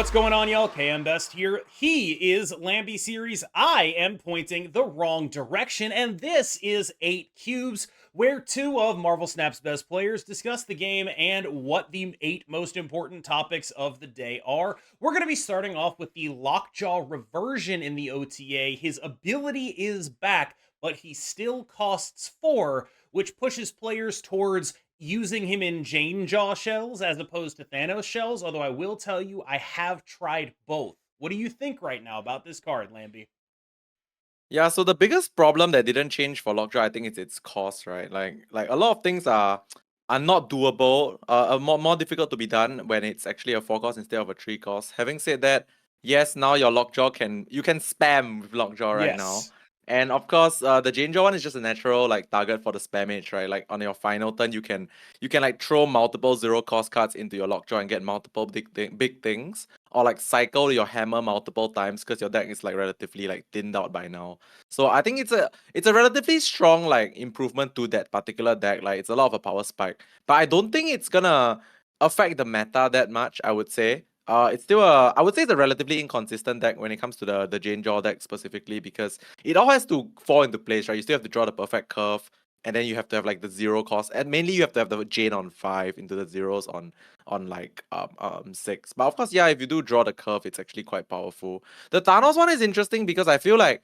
What's going on, y'all? KMBest here. He is Lambie Series. I am pointing the wrong direction, and this is 8 Cubes, where 2 of Marvel Snap's best players discuss the game and what the 8 most important topics of the day are. We're going to be starting off with the Lockjaw reversion in the OTA. His ability is back, but he still costs 4, which pushes players towards using him in Jane Jaw shells as opposed to Thanos shells, although I will tell you, I have tried both. What do you think right now about this card, Lambie? Yeah, so the biggest problem that didn't change for Lockjaw, I think, is its cost, right? Like a lot of things are not doable, more difficult to be done when it's actually a 4 cost instead of a 3 cost. Having said that, yes, now your Lockjaw you can spam with Lockjaw right now. Yes. And of course, the Janejaw one is just a natural like target for the spamage, right? Like on your final turn, you can like throw multiple 0 cost cards into your Lockjaw and get multiple big things, or like cycle your hammer multiple times because your deck is like relatively like thinned out by now. So I think it's a relatively strong like improvement to that particular deck. Like it's a lot of a power spike, but I don't think it's gonna affect the meta that much. I would say. It's still I would say it's a relatively inconsistent deck when it comes to the Jane Jaw deck specifically because it all has to fall into place, right? You still have to draw the perfect curve, and then you have to have like the 0 cost, and mainly you have to have the Jane on 5 into the zeros on like 6. But of course, yeah, if you do draw the curve, it's actually quite powerful. The Thanos one is interesting because I feel like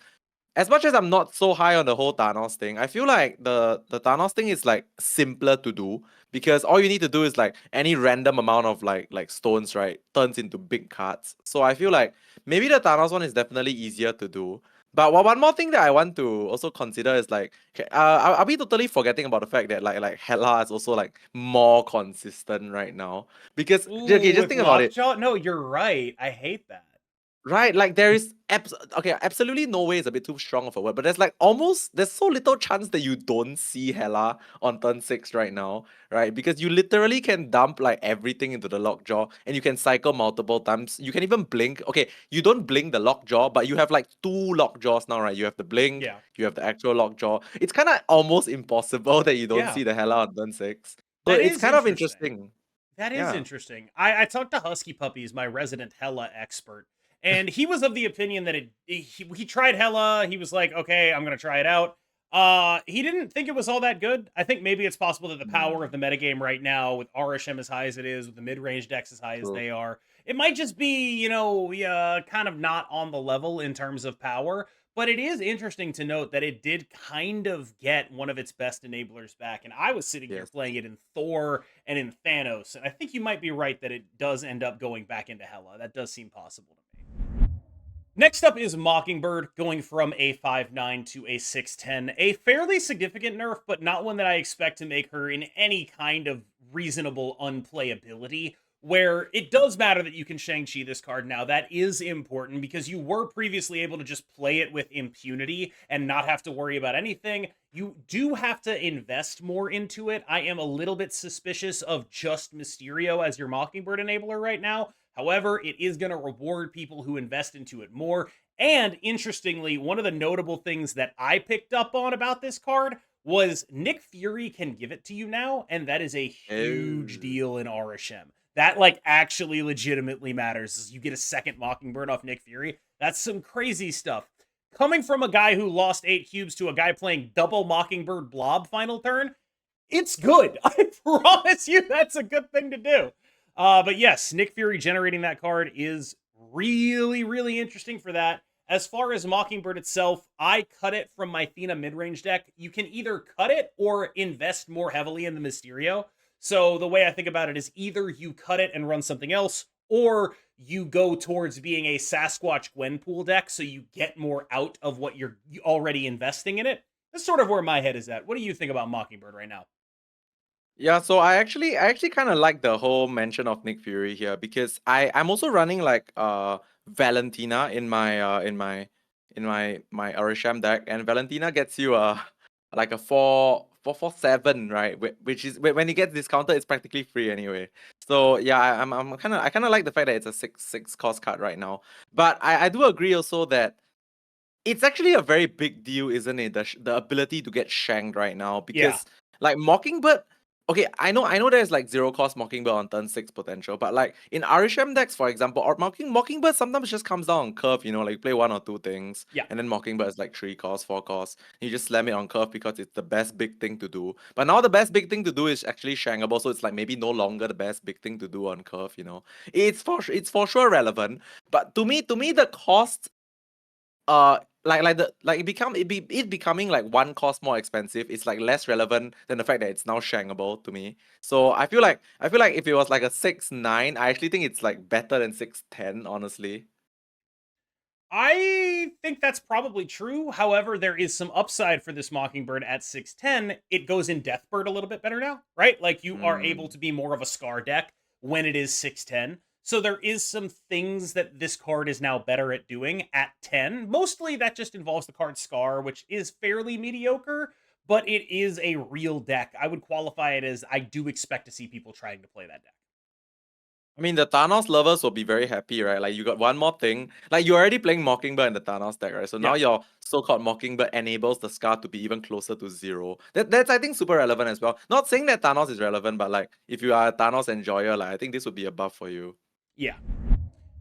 as much as I'm not so high on the whole Thanos thing, I feel like the Thanos thing is like simpler to do because all you need to do is like any random amount of like stones, right, turns into big cards. So I feel like maybe the Thanos one is definitely easier to do. But one more thing that I want to also consider is like, are we totally forgetting about the fact that like Hela is also like more consistent right now? Because okay, Ooh, just with think about it. Lockjaw? No, you're right. I hate that. Right, like there is okay, absolutely no way is a bit too strong of a word, but there's so little chance that you don't see Hela on turn 6 right now, right? Because you literally can dump like everything into the lockjaw and you can cycle multiple times. You can even blink. Okay, you don't blink the lockjaw, but you have like 2 lockjaws now, right? You have the blink, Yeah. you have the actual lockjaw. It's kind of almost impossible that you don't Yeah. see the Hela on turn 6. So That it's is kind of interesting. interesting. That is Yeah. interesting. I talked to Husky Puppies, my resident Hella expert, and he was of the opinion that he tried Hella. He was like, okay, I'm gonna try it out. He didn't think it was all that good. I think maybe it's possible that the power of the Mm, metagame right now, with RSM as high as it is, with the mid range decks as high as true. they are, it might just be kind of not on the level in terms of power. But it is interesting to note that it did kind of get one of its best enablers back, and I was sitting here Yes. playing it in Thor and in Thanos. And I think you might be right that it does end up going back into Hela. That does seem possible to me. Next up is Mockingbird, going from a 5/9 to a 6/10. A fairly significant nerf, but not one that I expect to make her in any kind of reasonable unplayability. Where it does matter that you can Shang-Chi this card now. That is important because you were previously able to just play it with impunity and not have to worry about anything. You do have to invest more into it. I am a little bit suspicious of just Mysterio as your Mockingbird enabler right now. However, it is going to reward people who invest into it more. And interestingly, one of the notable things that I picked up on about this card was Nick Fury can give it to you now, and that is a huge Oh. deal in RSM. That like actually legitimately matters. You get a second Mockingbird off Nick Fury. That's some crazy stuff. Coming from a guy who lost 8 cubes to a guy playing double Mockingbird Blob final turn, it's good. I promise you that's a good thing to do. But yes, Nick Fury generating that card is really, really interesting for that. As far as Mockingbird itself, I cut it from my Thena midrange deck. You can either cut it or invest more heavily in the Mysterio. So the way I think about it is either you cut it and run something else, or you go towards being a Sasquatch Gwenpool deck so you get more out of what you're already investing in it. That's sort of where my head is at. What do you think about Mockingbird right now? Yeah, so I actually kind of like the whole mention of Nick Fury here because I'm also running like Valentina in my Orisham deck, and Valentina gets you like a 4/7, right? Which is when it gets discounted, it's practically free anyway. So yeah, I kind of like the fact that it's a 6/6 cost card right now. But I do agree also that it's actually a very big deal, isn't it? The ability to get shanked right now Yeah. because like Mockingbird. Okay, I know there's like zero cost Mockingbird on turn 6 potential, but like in RHM decks, for example, or Mockingbird sometimes just comes down on curve, like you play one or two things, Yeah. and then Mockingbird is like 3 cost, 4 cost. You just slam it on curve because it's the best big thing to do. But now the best big thing to do is actually Shankable, so it's like maybe no longer the best big thing to do on curve. It's for sure relevant. But to me the cost it becoming like one cost more expensive, it's like less relevant than the fact that it's now shankable to me. So I feel like if it was like a 6-9, I actually think it's like better than 6-10, honestly. I think that's probably true. However, there is some upside for this Mockingbird at 610. It goes in Deathbird a little bit better now, right? Like you are able Mm. to be more of a Scar deck when it is 610. So there is some things that this card is now better at doing at 10. Mostly that just involves the card Scar, which is fairly mediocre, but it is a real deck. I would qualify it as I do expect to see people trying to play that deck. I mean, the Thanos lovers will be very happy, right? Like, you got one more thing. Like, you're already playing Mockingbird in the Thanos deck, right? So Yeah. now your so-called Mockingbird enables the Scar to be even closer to 0. That's, I think, super relevant as well. Not saying that Thanos is relevant, but like, if you are a Thanos enjoyer, like, I think this would be a buff for you. Yeah.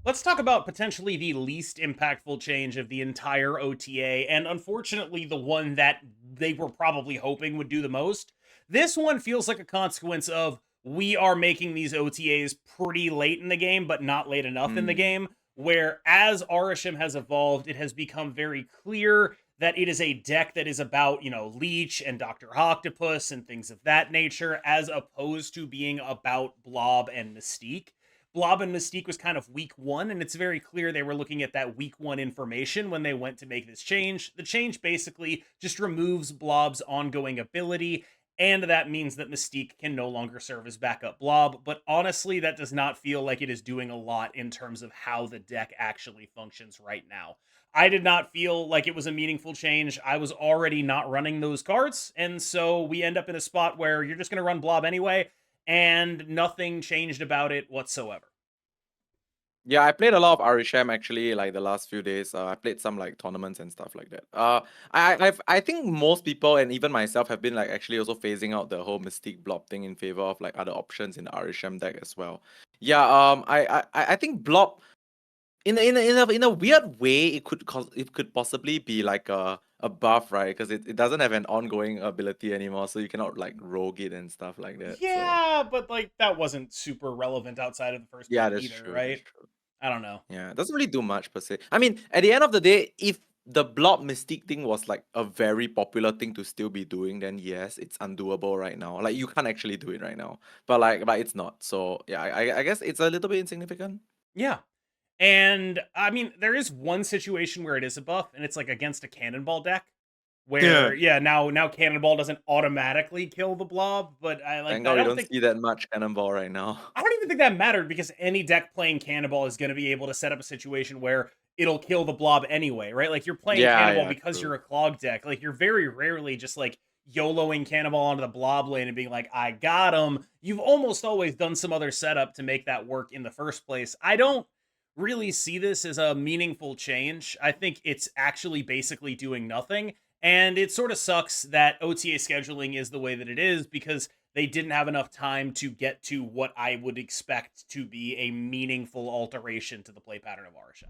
Let's talk about potentially the least impactful change of the entire OTA, and unfortunately, the one that they were probably hoping would do the most. This one feels like a consequence of we are making these OTAs pretty late in the game, but not late enough in the Mm. game. Where as Arisham has evolved, it has become very clear that it is a deck that is about, Leech and Dr. Octopus and things of that nature, as opposed to being about Blob and Mystique. Blob and Mystique was kind of week one, and it's very clear they were looking at that week one information when they went to make this change. The change basically just removes Blob's ongoing ability, and that means that Mystique can no longer serve as backup Blob. But honestly, that does not feel like it is doing a lot in terms of how the deck actually functions right now. I did not feel like it was a meaningful change. I was already not running those cards, and so we end up in a spot where you're just going to run Blob anyway, and nothing changed about it whatsoever. Yeah, I played a lot of RHM actually, like the last few days. I played some like tournaments and stuff like that. I think most people and even myself have been like actually also phasing out the whole Mystique Blob thing in favor of like other options in the RHM deck as well. Yeah, I think Blob in a weird way it could possibly be like a buff, right? Because it doesn't have an ongoing ability anymore, so you cannot like rogue it and stuff like that. So Yeah, but like that wasn't super relevant outside of the first yeah, pick that's either, true. That's right? true. I don't know. Yeah, it doesn't really do much per se. I mean, at the end of the day, if the blob mystique thing was like a very popular thing to still be doing, then yes, it's undoable right now. Like you can't actually do it right now. But it's not. So yeah, I guess it's a little bit insignificant. Yeah. And I mean, there is one situation where it is a buff, and it's like against a cannonball deck. Yeah. Where now cannonball doesn't automatically kill the blob, but Thank I God we don't don't think see that much cannonball right now. I don't even think that mattered because any deck playing Cannonball is going to be able to set up a situation where it'll kill the blob anyway, right? Like you're playing Yeah, Cannonball yeah, because you're true. a clog deck. Like you're very rarely just like YOLOing Cannonball onto the blob lane and being like, I got him. You've almost always done some other setup to make that work in the first place. I don't really see this as a meaningful change. I think it's actually basically doing nothing. And it sort of sucks that OTA scheduling is the way that it is because they didn't have enough time to get to what I would expect to be a meaningful alteration to the play pattern of Arisha.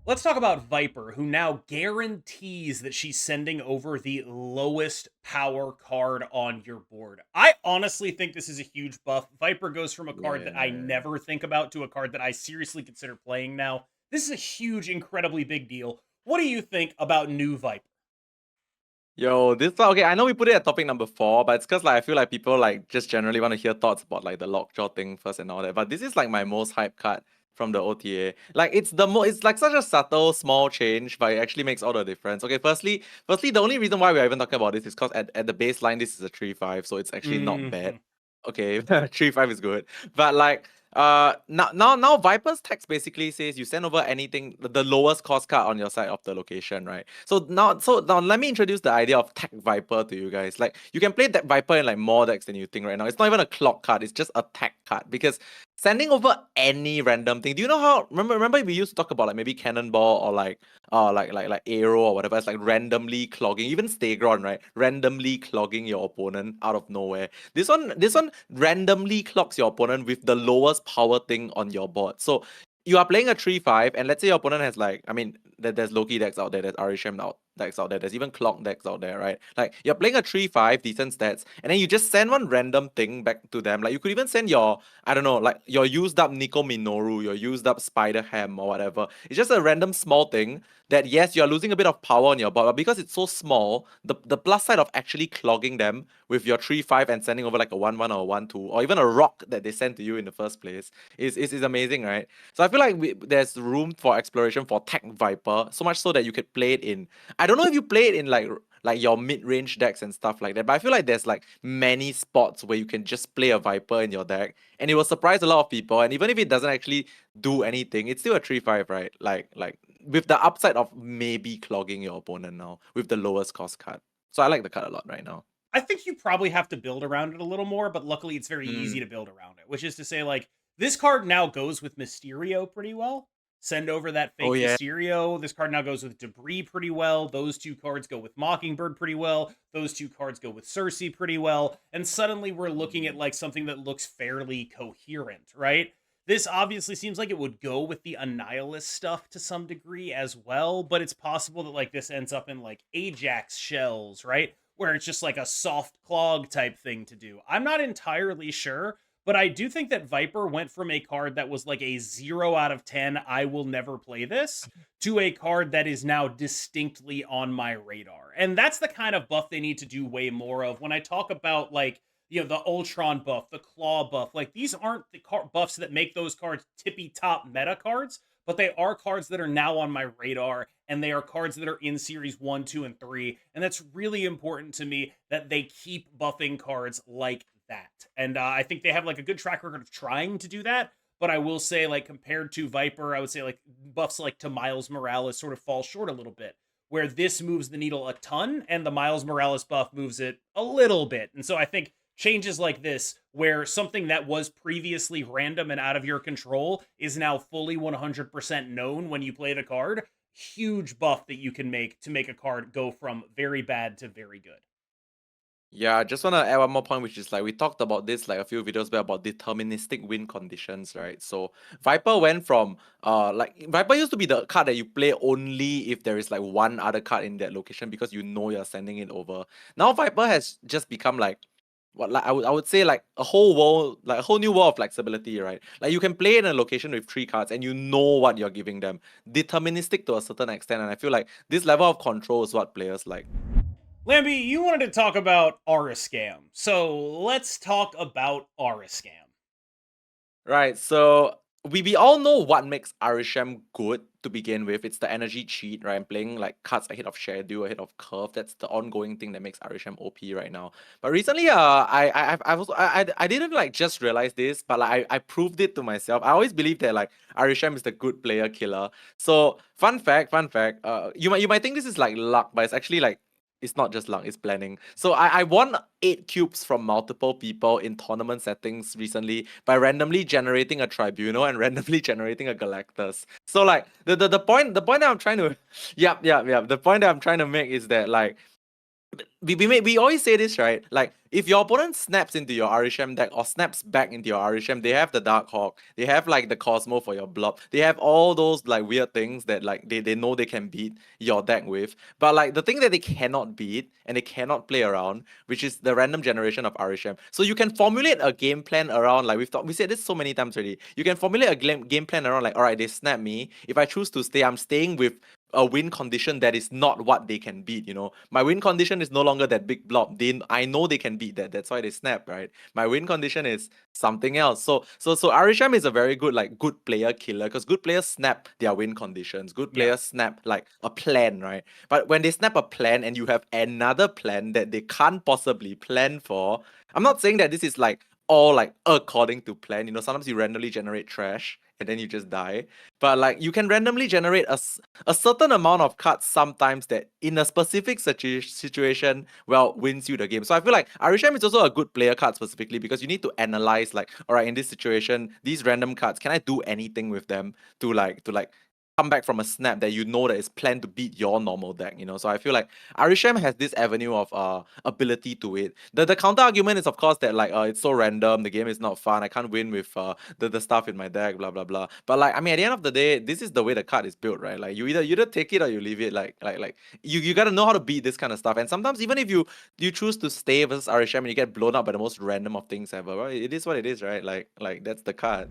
Let's talk about Viper, who now guarantees that she's sending over the lowest power card on your board. I honestly think this is a huge buff. Viper goes from a card that I Yeah. never think about to a card that I seriously consider playing now. This is a huge, incredibly big deal. What do you think about new Viper? Yo, this okay. I know we put it at topic number 4, but it's because like I feel like people like just generally want to hear thoughts about like the lockjaw thing first and all that. But this is like my most hype card from the OTA. Like it's like such a subtle small change, but it actually makes all the difference. Okay, firstly, the only reason why we're even talking about this is because at the baseline this is a 3-5, so it's actually not bad. Mhm. Okay, 3-5 is good. But like now Viper's text basically says you send over anything the lowest cost card on your side of the location, right? So now let me introduce the idea of Tech Viper to you guys. Like you can play Tech Viper in like more decks than you think right now. It's not even a clock card, it's just a tech card because sending over any random thing. Do you know how remember we used to talk about like maybe cannonball or like arrow or whatever? It's like randomly clogging, even Stegron, right? Randomly clogging your opponent out of nowhere. This one randomly clogs your opponent with the lowest power thing on your board. So you are playing a 3-5, and let's say your opponent has like, I mean, there's Loki decks out there, there's Arishem decks out there, there's even Clock decks out there, right? Like you're playing a 3-5, decent stats, and then you just send one random thing back to them. Like you could even send your, I don't know, like your used up Nico Minoru, your used up Spider Ham or whatever. It's just a random small thing that, yes, you're losing a bit of power on your board, but because it's so small, the plus side of actually clogging them with your 3-5 and sending over like a 1-1 or a 1-2, or even a rock that they sent to you in the first place is amazing, right? So I feel like there's room for exploration for Tech Viper, so much so that you could play it in. I don't know if you play it in like your mid-range decks and stuff like that, but I feel like there's like many spots where you can just play a Viper in your deck, and it will surprise a lot of people. And even if it doesn't actually do anything, it's still a 3-5, right? Like with the upside of maybe clogging your opponent now with the lowest cost card. So I like the card a lot right now. I think you probably have to build around it a little more, but luckily it's very easy Mm. to build around it, which is to say, like, this card now goes with Mysterio pretty well. Send over that Oh fake yeah. Mysterio. This card now goes with Debris pretty well. Those two cards go with Mockingbird pretty well. Those two cards go with Cersei pretty well. And suddenly we're looking at like something that looks fairly coherent, right? This obviously seems like it would go with the Annihilus stuff to some degree as well, but it's possible that like this ends up in like Ajax shells, right? Where it's just like a soft clog type thing to do. I'm not entirely sure, but I do think that Viper went from a card that was like a 0 out of 10, I will never play this, to a card that is now distinctly on my radar. And that's the kind of buff they need to do way more of. When I talk about like, you know, the Ultron buff, the Claw buff, like these aren't the buffs that make those cards tippy top meta cards, but they are cards that are now on my radar, and they are cards that are in series 1, 2, and 3. And that's really important to me that they keep buffing cards like that. And I think they have like a good track record of trying to do that. But I will say, like, compared to Viper, I would say like buffs like to Miles Morales sort of fall short a little bit, where this moves the needle a ton, and the Miles Morales buff moves it a little bit. And so I think changes like this, where something that was previously random and out of your control is now fully 100% known when you play the card, huge buff that you can make to make a card go from very bad to very good. Yeah, I just want to add one more point, which is like we talked about this like a few videos back about deterministic win conditions, right? So Viper went from like Viper used to be the card that you play only if there is like one other card in that location because you know you're sending it over. Now Viper has just become like what, like I would say like a whole world, like a whole new world of flexibility, right? Like you can play in a location with 3 cards and you know what you're giving them. Deterministic to a certain extent, and I feel like this level of control is what players like. Lambie, you wanted to talk about Aura Scam. So let's talk about Aura Scam. Right, so we all know what makes Arishem good to begin with. It's the energy cheat, right? I'm playing like cards ahead of schedule, ahead of curve. That's the ongoing thing that makes Arishem OP right now. But recently, I didn't like just realize this, but like I proved it to myself. I always believe that like Arishem is the good player killer. So fun fact, you might think this is like luck, but it's actually like it's not just luck, it's planning. So I won 8 cubes from multiple people in tournament settings recently by randomly generating a Tribunal and randomly generating a Galactus. So like the point that I'm trying to yep. The point that I'm trying to make is that like we always say this, right? Like, if your opponent snaps into your Arishem deck or snaps back into your Arishem, they have the Dark Hawk, they have like the Cosmo for your blob, they have all those like weird things that like they know they can beat your deck with. But like the thing that they cannot beat and they cannot play around, which is the random generation of Arishem. So you can formulate a game plan around, like we said this so many times already. You can formulate a game plan around like, all right, they snap me. If I choose to stay, I'm staying with a win condition that is not what they can beat. My win condition is no longer that big blob. I know they can beat that. That's why they snap, right? My win condition is something else. So Arisham is a very good good player killer, because good players snap their win conditions. Good Yeah. players snap like a plan, right? But when they snap a plan and you have another plan that they can't possibly plan for, I'm not saying that this is like all like according to plan. Sometimes you randomly generate trash and then you just die. But like you can randomly generate a certain amount of cards sometimes that in a specific situation, well, wins you the game. So I feel like Arisham is also a good player card specifically because you need to analyze like, all right, in this situation, these random cards, can I do anything with them to come back from a snap that you know that is planned to beat your normal deck, you know? So I feel like Arisham has this avenue of ability to it. The counter argument is of course that like it's so random, the game is not fun, I can't win with the stuff in my deck, blah blah blah. But like I mean at the end of the day, this is the way the card is built, right? Like you either take it or you leave it. Like you gotta know how to beat this kind of stuff. And sometimes even if you choose to stay versus Arisham and you get blown up by the most random of things ever, well, it is what it is, right? Like that's the card.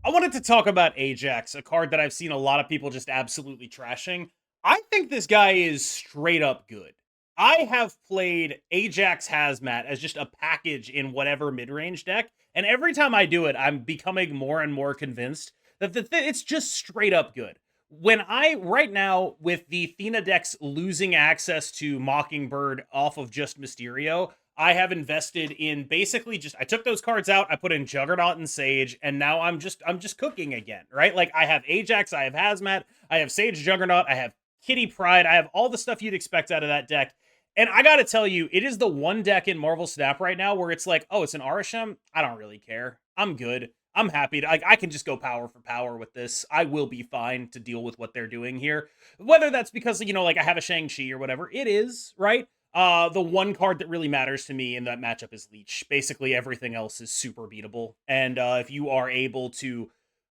I wanted to talk about Ajax, a card that I've seen a lot of people just absolutely trashing. I think this guy is straight up good. I have played Ajax Hazmat as just a package in whatever mid-range deck, and every time I do it, I'm becoming more and more convinced that it's just straight up good. Right now, with the Thena decks losing access to Mockingbird off of just Mysterio, I have invested in basically just I took those cards out, I put in Juggernaut and Sage, and now I'm just cooking again, right? Like I have Ajax, I have Hazmat, I have Sage Juggernaut, I have Kitty Pride, I have all the stuff you'd expect out of that deck. And I gotta tell you, it is the one deck in Marvel Snap right now where it's like, oh, it's an Arisham. I don't really care. I'm good. I'm happy to, I can just go power for power with this. I will be fine to deal with what they're doing here. Whether that's because, like I have a Shang-Chi or whatever, it is, right? The one card that really matters to me in that matchup is Leech. Basically, everything else is super beatable. And if you are able to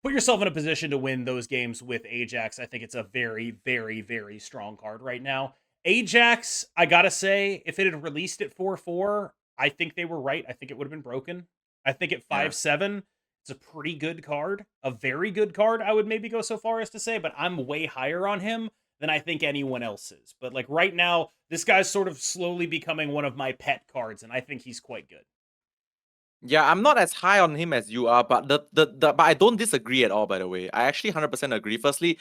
put yourself in a position to win those games with Ajax, I think it's a very, very, very strong card right now. Ajax, I gotta say, if it had released at 4/4, I think they were right. I think it would have been broken. I think at Yeah. 5/7, it's a pretty good card. A very good card, I would maybe go so far as to say, but I'm way higher on him than I think anyone else is. But like right now, this guy's sort of slowly becoming one of my pet cards, and I think he's quite good. Yeah, I'm not as high on him as you are, but but I don't disagree at all, by the way. I actually 100% agree. Firstly,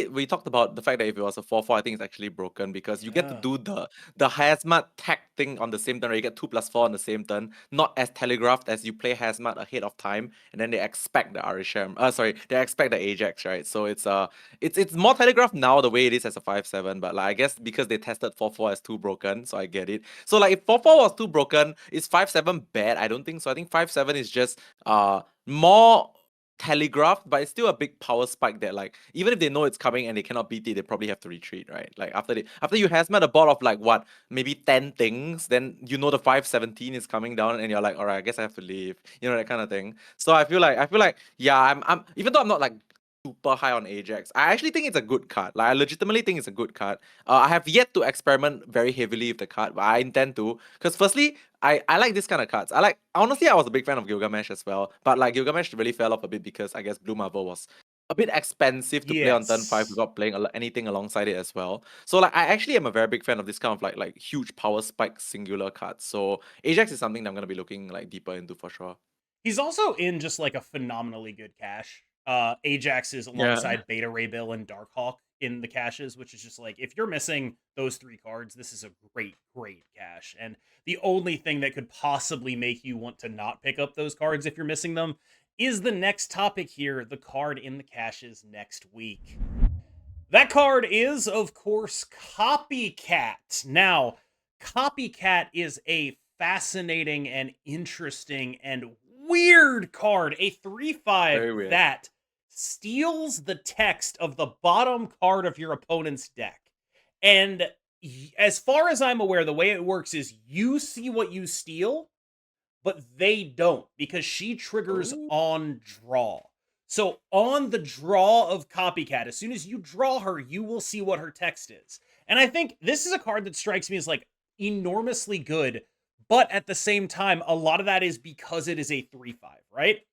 we talked about the fact that if it was a 4/4, I think it's actually broken because you get to Yeah. do the hazmat tech thing on the same turn, where you get 2+4 on the same turn, not as telegraphed as you play hazmat ahead of time, and then they expect the Arisham. They expect the Ajax, right? So it's more telegraphed now the way it is as a 5/7, but like I guess because they tested 4/4 as too broken, so I get it. So like if 4/4 was too broken, is 5/7 bad? I don't think so. I think 5/7 is just more telegraphed, but it's still a big power spike that like even if they know it's coming and they cannot beat it, they probably have to retreat, right? Like after you hazmat a board of like what, maybe 10 things, then you know the 5/17 is coming down and you're like, all right, I guess I have to leave. You know, that kind of thing. So I feel like yeah, I'm even though I'm not like super high on Ajax, I actually think it's a good card. Like I legitimately think it's a good card. I have yet to experiment very heavily with the card, but I intend to. Because firstly, I like this kind of cards. Honestly, I was a big fan of Gilgamesh as well, but like Gilgamesh really fell off a bit because I guess Blue Marvel was a bit expensive to play on turn 5 Yes. without playing anything alongside it as well. So like I actually am a very big fan of this kind of like huge power spike singular cards. So Ajax is something that I'm gonna be looking like deeper into for sure. He's also in just like a phenomenally good cache. Ajax is Yeah. alongside Beta Ray Bill and Darkhawk in the caches, which is just like if you're missing those three cards, this is a great, great cache. And the only thing that could possibly make you want to not pick up those cards if you're missing them is the next topic here, the card in the caches next week. That card is, of course, Copycat. Now, Copycat is a fascinating and interesting and weird card. A 3/5 Very weird. that steals the text of the bottom card of your opponent's deck. And as far as I'm aware, the way it works is you see what you steal, but they don't because she triggers Oh. on draw. So on the draw of Copycat, as soon as you draw her, you will see what her text is. And I think this is a card that strikes me as like enormously good, but at the same time, a lot of that is because it is a 3/5, right?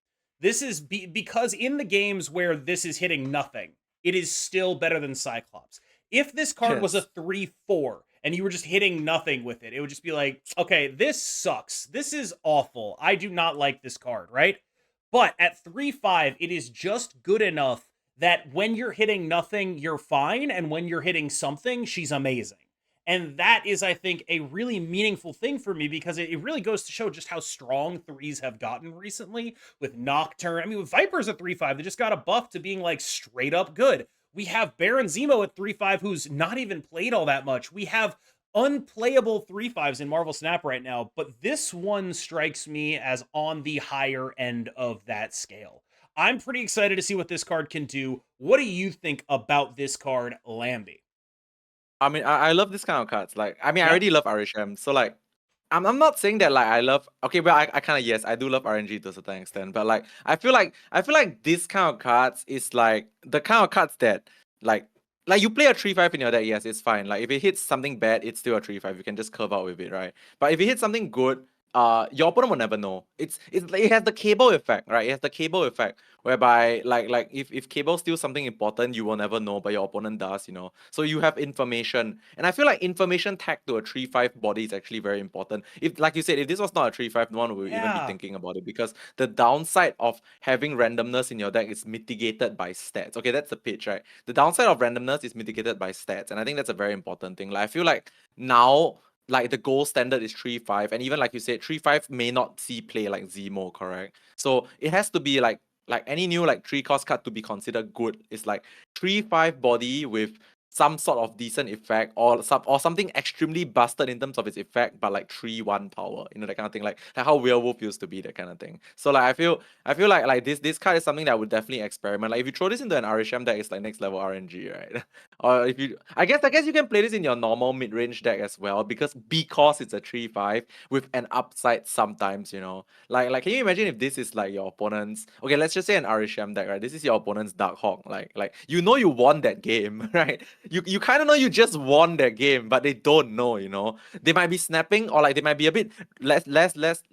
This is because in the games where this is hitting nothing, it is still better than Cyclops. If this card was a Yes. 3/4 and you were just hitting nothing with it, it would just be like, okay, this sucks. This is awful. I do not like this card, right? But at 3/5, it is just good enough that when you're hitting nothing, you're fine. And when you're hitting something, she's amazing. And that is, I think, a really meaningful thing for me because it really goes to show just how strong threes have gotten recently with Nocturne. I mean, with Viper's at 3-5, they just got a buff to being like straight up good. We have Baron Zemo at 3-5, who's not even played all that much. We have unplayable 3-5s in Marvel Snap right now, but this one strikes me as on the higher end of that scale. I'm pretty excited to see what this card can do. What do you think about this card, Lambie? I mean, I love this kind of cards. Like, I mean, I Yeah. already love RHM. So like, I'm not saying that like I love. Okay, but I kind of, yes, I do love RNG to a certain extent. But like, I feel like this kind of cards is like the kind of cards that like you play a 3-5 in your deck. Yes, it's fine. Like if it hits something bad, it's still a 3-5. You can just curve out with it, right? But if it hits something good, your opponent will never know. It has the cable effect, right? It has the cable effect whereby like if cable steals something important, you will never know, but your opponent does, you know. So you have information, and I feel like information tagged to a 3-5 body is actually very important. If, like you said, if this was not a 3-5, no one would even be Yeah. thinking about it, because the downside of having randomness in your deck is mitigated by stats. Okay, that's the pitch, right? The downside of randomness is mitigated by stats, and I think that's a very important thing. Like I feel like now, like the gold standard is 3-5, and even like you said, 3-5 may not see play like Zemo, correct? So it has to be like any new like 3-cost card to be considered good is like 3-5 body with some sort of decent effect, or something extremely busted in terms of its effect, but like 3-1 power, you know, that kind of thing, like how Werewolf used to be, that kind of thing. So like I feel like this card is something that I would definitely experiment. Like if you throw this into an RHM deck, it's like next level RNG, right? Or if you, I guess you can play this in your normal mid-range deck as well, because it's a 3-5 with an upside sometimes, you know. Like can you imagine if this is like your opponent's, okay, let's just say an RHM deck, right? This is your opponent's Dark Hawk. Like you know you won that game, right? You kind of know you just won that game, but they don't know, you know. They might be snapping, or like they might be a bit less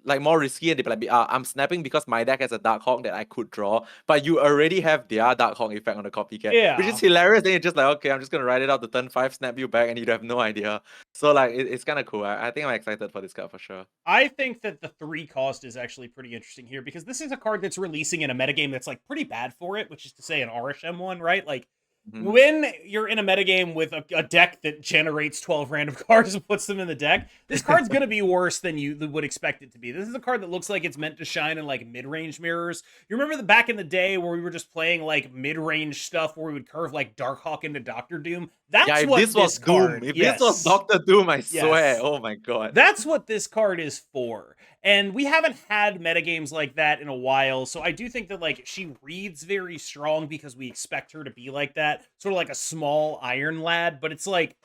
like more risky, and they might be I'm snapping because my deck has a Dark Hawk that I could draw, but you already have their Dark Hawk effect on the copycat, which is Yeah. hilarious. Then you're just like, okay, I'm just gonna write it out to turn 5, snap you back, and you have no idea. So like it's kind of cool. I think I'm excited for this card for sure. I think that the 3 cost is actually pretty interesting here because this is a card that's releasing in a metagame that's like pretty bad for it, which is to say an RSM one, right? Like Mhm. when you're in a metagame with a deck that generates 12 random cards and puts them in the deck, this card's going to be worse than you would expect it to be. This is a card that looks like it's meant to shine in like mid-range mirrors. You remember the back in the day where we were just playing like mid-range stuff where we would curve like Darkhawk into Doctor Doom? Yeah, That's if what this was this Doom, card, if this was yes. Doctor Doom, I swear. Yes. Oh my god. That's what this card is for. And we haven't had metagames like that in a while. So I do think that like she reads very strong because we expect her to be like that, sort of like a small Iron Lad, but it's like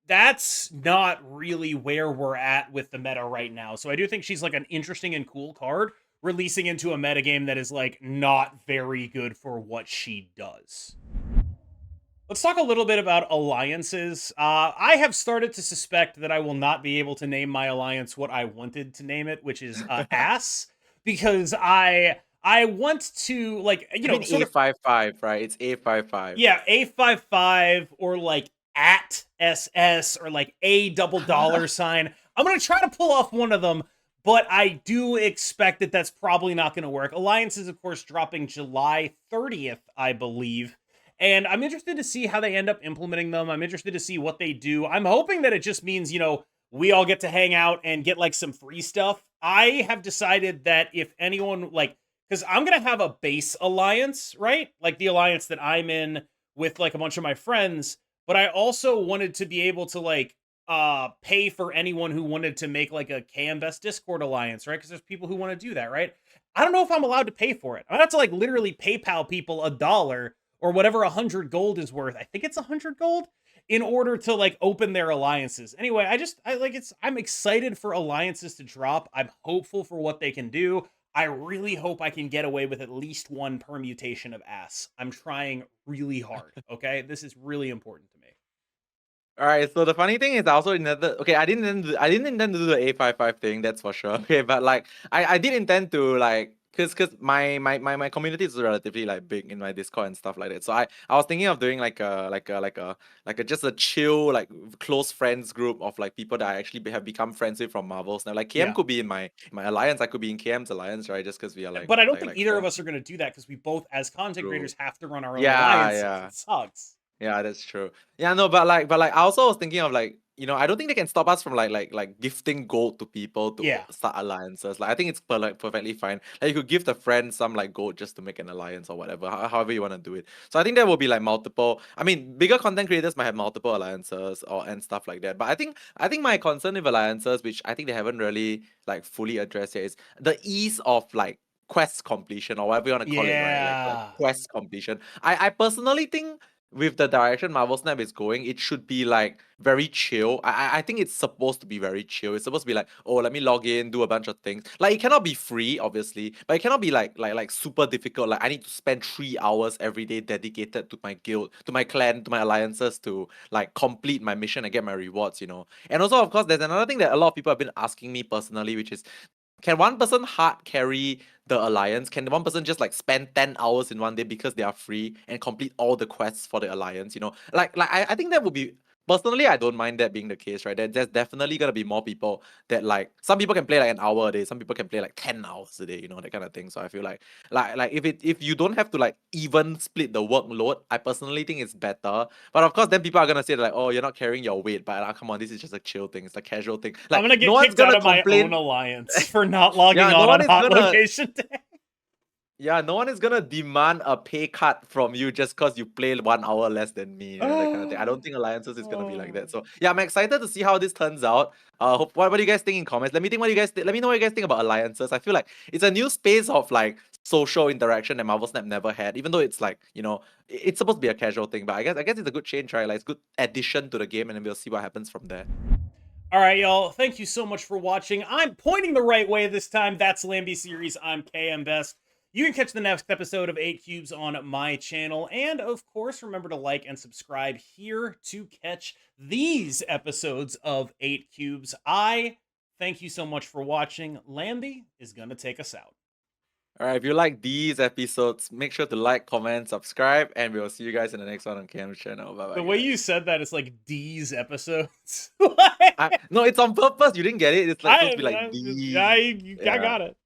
that's not really where we're at with the meta right now. So I do think she's like an interesting and cool card releasing into a metagame that is like not very good for what she does. Let's talk a little bit about alliances. I have started to suspect that I will not be able to name my alliance what I wanted to name it, which is ass, because I want to like I mean sort of A55, right? It's A55. yeah A55 or like at SS or like a double dollar sign. I'm gonna try to pull off one of them, but I do expect that that's probably not going to work. Alliance is of course dropping July 30th, I believe. And I'm interested to see how they end up implementing them. I'm interested to see what they do. I'm hoping that it just means, we all get to hang out and get like some free stuff. I have decided that if anyone like, because I'm going to have a base alliance, right? Like the alliance that I'm in with like a bunch of my friends. But I also wanted to be able to like pay for anyone who wanted to make like a KMBest Discord alliance, right? Because there's people who want to do that, right? I don't know if I'm allowed to pay for it. I have to like literally PayPal people $1 or whatever 100 gold is worth. I think it's 100 gold in order to like open their alliances. Anyway, I'm excited for alliances to drop. I'm hopeful for what they can do. I really hope I can get away with at least one permutation of ass. I'm trying really hard, okay? This is really important to me. All right, so the funny thing is, I also intended. Okay, I didn't intend to do the A55 thing. That's for sure. Okay, but like, I did intend to like, cause my community is relatively like big in my Discord and stuff like that. So I was thinking of doing like a just a chill like close friends group of like people that I actually have become friends with from Marvels. Now like KM Yeah. could be in my alliance. I could be in KM's alliance, right? Just because we are like But I don't think like either of friends. us are going to do that because we both, as content True. creators, have to run our own Yeah, alliances. yeah. It sucks. Yeah, that's true. Yeah, no, but like I also was thinking of like I don't think they can stop us from like gifting gold to people to Yeah. start alliances. Like I think it's perfectly fine. Like you could gift a friend some like gold just to make an alliance or whatever, however you want to do it. So I think there will be like multiple. I mean, bigger content creators might have multiple alliances and stuff like that. But I think my concern with alliances, which I think they haven't really like fully addressed yet, is the ease of like quest completion or whatever you want to call it, right? Like Yeah. quest completion. I personally think with the direction Marvel Snap is going, it should be like very chill. I think it's supposed to be very chill. It's supposed to be like, oh, let me log in, do a bunch of things. Like it cannot be free, obviously, but it cannot be like super difficult. Like I need to spend 3 hours every day dedicated to my guild, to my clan, to my alliances to like complete my mission and get my rewards. And also, of course, there's another thing that a lot of people have been asking me personally, which is, can one person hard carry the alliance? Can one person just like spend 10 hours in one day because they are free and complete all the quests for the alliance? I think that would be, personally, I don't mind that being the case, right? There's definitely gonna be more people that like, some people can play like an hour a day, some people can play like 10 hours a day, that kind of thing. So I feel like if you don't have to like even split the workload, I personally think it's better. But of course, then people are gonna say like, oh, you're not carrying your weight. But come on, this is just a chill thing. It's a casual thing. I'm Like gonna no get one's kicked out gonna of my own complain. alliance for not logging Yeah, no one on is hot gonna location day. yeah, no one is gonna demand a pay cut from you just because you play 1 hour less than me, that kind of thing. I don't think alliances is gonna be like that. So yeah, I'm excited to see how this turns out. What do you guys think in comments? Let me know what you guys think about alliances. I feel like it's a new space of like social interaction that Marvel Snap never had, even though it's like, it's supposed to be a casual thing, but I guess it's a good change, right? Like it's good addition to the game, and then we'll see what happens from there. All right, y'all. Thank you so much for watching. I'm pointing the right way this time. That's Lambie Series. I'm KMBest. You can catch the next episode of 8 Cubes on my channel. And of course, remember to like and subscribe here to catch these episodes of 8 Cubes. I thank you so much for watching. Lambie is going to take us out. All right, if you like these episodes, make sure to like, comment, subscribe, and we'll see you guys in the next one on KM's channel. Bye bye. The way you said that, it's like these episodes. No, it's on purpose. You didn't get it. It's like supposed to be like I, these. I Yeah. got it.